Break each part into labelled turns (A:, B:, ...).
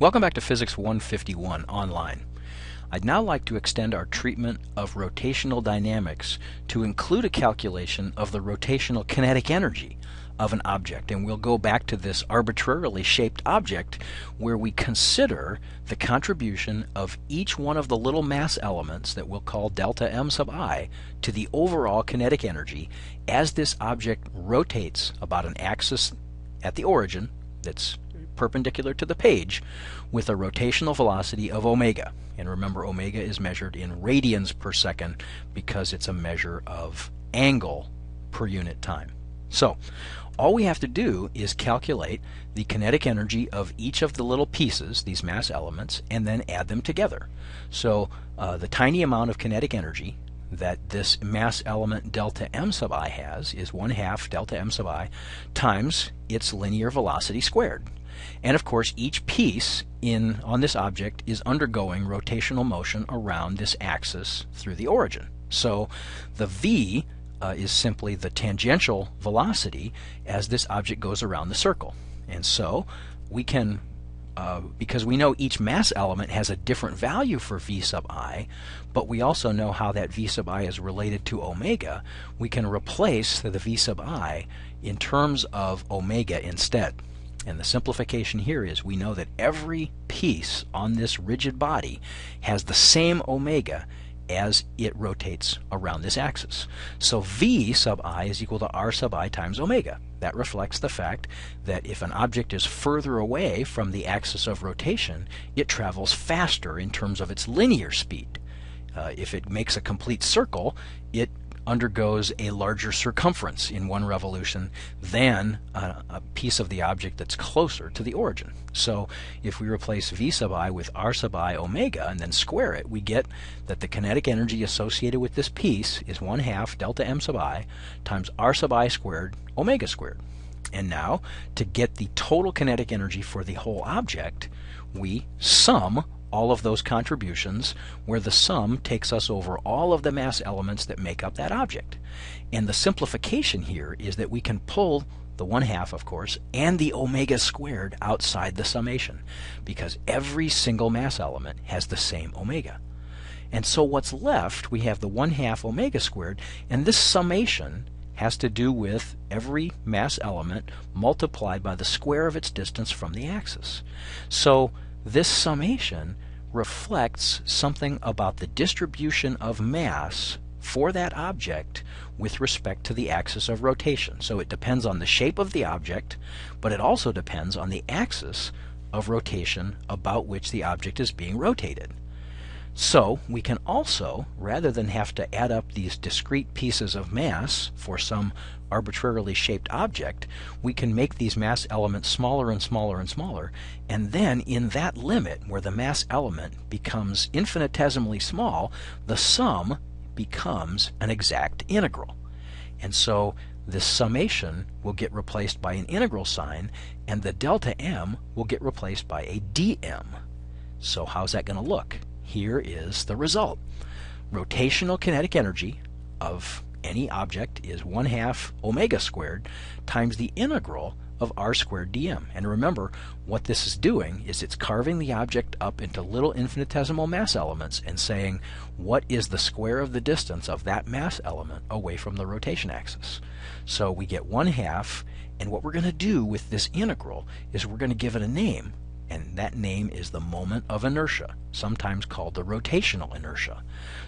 A: Welcome back to Physics 151 online. I'd now like to extend our treatment of rotational dynamics to include a calculation of the rotational kinetic energy of an object, and we'll go back to this arbitrarily shaped object where we consider the contribution of each one of the little mass elements that we'll call delta m sub I to the overall kinetic energy as this object rotates about an axis at the origin that's perpendicular to the page with a rotational velocity of omega. And remember, omega is measured in radians per second because it's a measure of angle per unit time. So all we have to do is calculate the kinetic energy of each of the little pieces, these mass elements, and then add them together. So the tiny amount of kinetic energy that this mass element delta m sub I has is 1/2 delta m sub I times its linear velocity squared. And of course each piece on this object is undergoing rotational motion around this axis through the origin. So the v is simply the tangential velocity as this object goes around the circle. And so we can, because we know each mass element has a different value for v sub I, but we also know how that v sub I is related to omega, we can replace the v sub I in terms of omega instead. And the simplification here is we know that every piece on this rigid body has the same omega as it rotates around this axis. So v sub I is equal to r sub I times omega. That reflects the fact that if an object is further away from the axis of rotation, it travels faster in terms of its linear speed. If it makes a complete circle, it undergoes a larger circumference in one revolution than a piece of the object that's closer to the origin. So if we replace v sub I with r sub I omega and then square it, we get that the kinetic energy associated with this piece is 1/2 delta m sub I times r sub I squared omega squared. And now to get the total kinetic energy for the whole object, we sum all of those contributions, where the sum takes us over all of the mass elements that make up that object. And the simplification here is that we can pull the 1/2, of course, and the omega squared outside the summation, because every single mass element has the same omega. And so what's left, we have the 1/2 omega squared, and this summation has to do with every mass element multiplied by the square of its distance from the axis. So this summation reflects something about the distribution of mass for that object with respect to the axis of rotation. So it depends on the shape of the object, but it also depends on the axis of rotation about which the object is being rotated. So we can also, rather than have to add up these discrete pieces of mass for some arbitrarily shaped object, we can make these mass elements smaller and smaller and smaller, and then in that limit where the mass element becomes infinitesimally small, the sum becomes an exact integral. And so this summation will get replaced by an integral sign, and the delta m will get replaced by a dm. So how's that going to look? Here is the result. Rotational kinetic energy of any object is 1/2 omega squared times the integral of r squared dm. And remember, what this is doing is it's carving the object up into little infinitesimal mass elements and saying, what is the square of the distance of that mass element away from the rotation axis? So we get 1/2, and what we're going to do with this integral is we're going to give it a name. And that name is the moment of inertia, sometimes called the rotational inertia.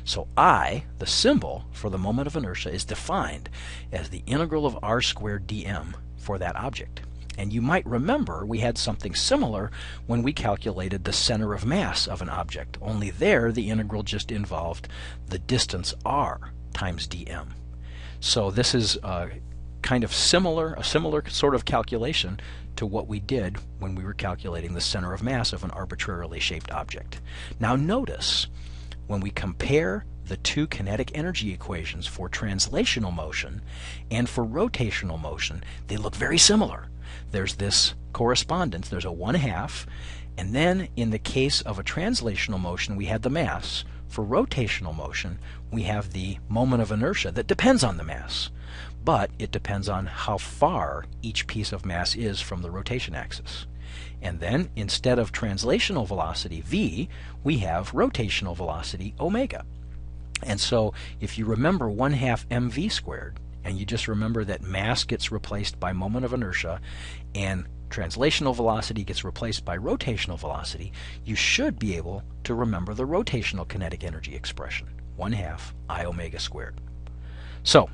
A: So I, the symbol for the moment of inertia, is defined as the integral of r squared dm for that object. And you might remember we had something similar when we calculated the center of mass of an object, only there the integral just involved the distance r times dm. So this is kind of a similar sort of calculation to what we did when we were calculating the center of mass of an arbitrarily shaped object. Now notice, when we compare the two kinetic energy equations for translational motion and for rotational motion, they look very similar. There's this correspondence, there's a 1/2, and then in the case of a translational motion we had the mass. For rotational motion we have the moment of inertia that depends on the mass, but it depends on how far each piece of mass is from the rotation axis. And then instead of translational velocity v, we have rotational velocity omega. And so if you remember 1/2 mv squared, and you just remember that mass gets replaced by moment of inertia and translational velocity gets replaced by rotational velocity, you should be able to remember the rotational kinetic energy expression, 1/2 I omega squared. So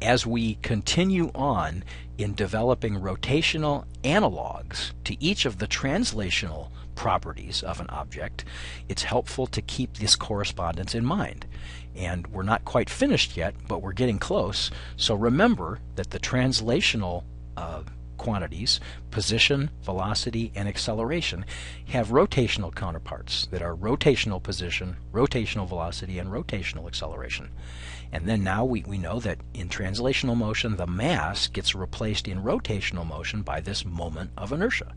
A: as we continue on in developing rotational analogs to each of the translational properties of an object, it's helpful to keep this correspondence in mind. And we're not quite finished yet, but we're getting close. So remember that the translational quantities, position, velocity, and acceleration, have rotational counterparts that are rotational position, rotational velocity, and rotational acceleration. And then now we know that in translational motion, the mass gets replaced in rotational motion by this moment of inertia.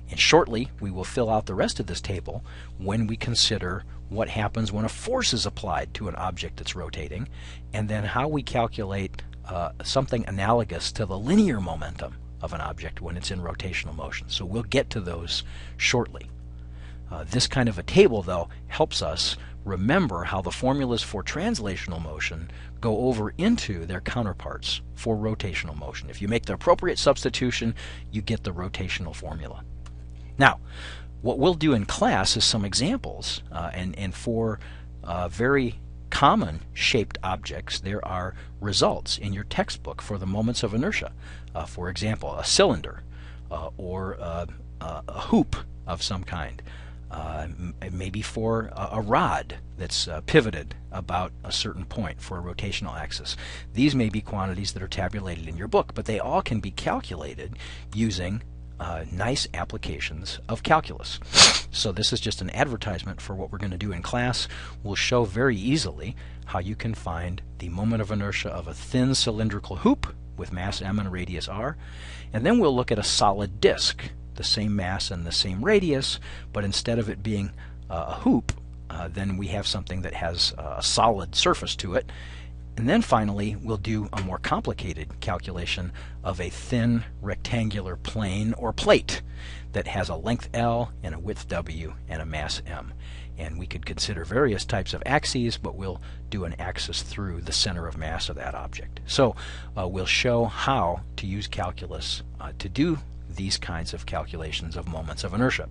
A: And shortly, we will fill out the rest of this table when we consider what happens when a force is applied to an object that's rotating, and then how we calculate something analogous to the linear momentum of an object when it's in rotational motion. So we'll get to those shortly. This kind of a table, though, helps us remember how the formulas for translational motion go over into their counterparts for rotational motion. If you make the appropriate substitution, you get the rotational formula. Now, what we'll do in class is some examples, and for very common shaped objects, there are results in your textbook for the moments of inertia. For example, a cylinder or a hoop of some kind. Maybe for a rod that's pivoted about a certain point for a rotational axis. These may be quantities that are tabulated in your book, but they all can be calculated using nice applications of calculus. So this is just an advertisement for what we're going to do in class. We'll show very easily how you can find the moment of inertia of a thin cylindrical hoop with mass m and radius r, and then we'll look at a solid disk, the same mass and the same radius, but instead of it being a hoop, then we have something that has a solid surface to it. And then finally, we'll do a more complicated calculation of a thin rectangular plane or plate that has a length L and a width W and a mass M. And we could consider various types of axes, but we'll do an axis through the center of mass of that object. So we'll show how to use calculus to do these kinds of calculations of moments of inertia.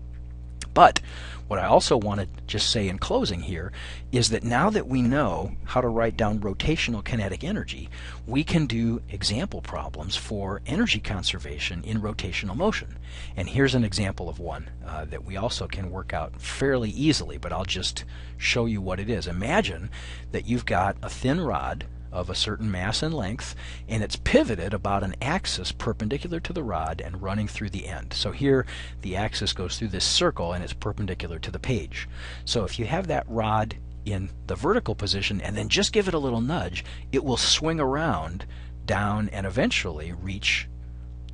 A: But what I also want to just say in closing here is that now that we know how to write down rotational kinetic energy, we can do example problems for energy conservation in rotational motion. And here's an example of one that we also can work out fairly easily, but I'll just show you what it is. Imagine that you've got a thin rod of a certain mass and length, and it's pivoted about an axis perpendicular to the rod and running through the end. So here the axis goes through this circle and it's perpendicular to the page. So if you have that rod in the vertical position and then just give it a little nudge, it will swing around down and eventually reach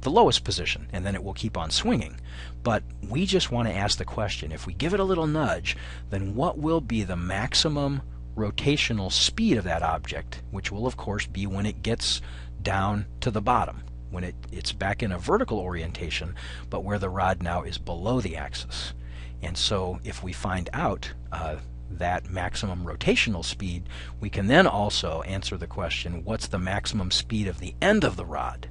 A: the lowest position, and then it will keep on swinging. But we just want to ask the question, if we give it a little nudge, then what will be the maximum rotational speed of that object, which will of course be when it gets down to the bottom, when it's back in a vertical orientation, but where the rod now is below the axis. And so if we find out that maximum rotational speed, we can then also answer the question, what's the maximum speed of the end of the rod?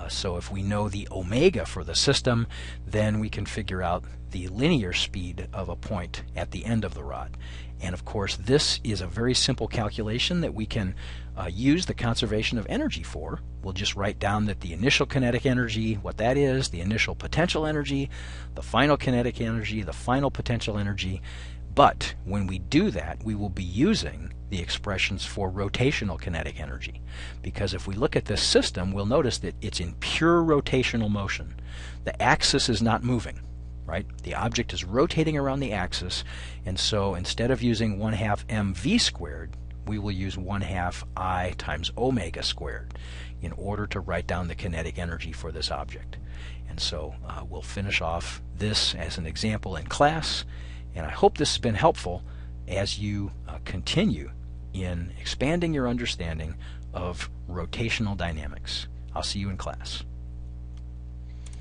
A: So if we know the omega for the system, then we can figure out the linear speed of a point at the end of the rod. And of course, this is a very simple calculation that we can use the conservation of energy for. We'll just write down that the initial kinetic energy, what that is, the initial potential energy, the final kinetic energy, the final potential energy. But when we do that, we will be using the expressions for rotational kinetic energy. Because if we look at this system, we'll notice that it's in pure rotational motion. The axis is not moving, right? The object is rotating around the axis, and so instead of using 1/2 mv squared, we will use 1/2 I times omega squared in order to write down the kinetic energy for this object. And so we'll finish off this as an example in class, and I hope this has been helpful as you continue in expanding your understanding of rotational dynamics. I'll see you in class.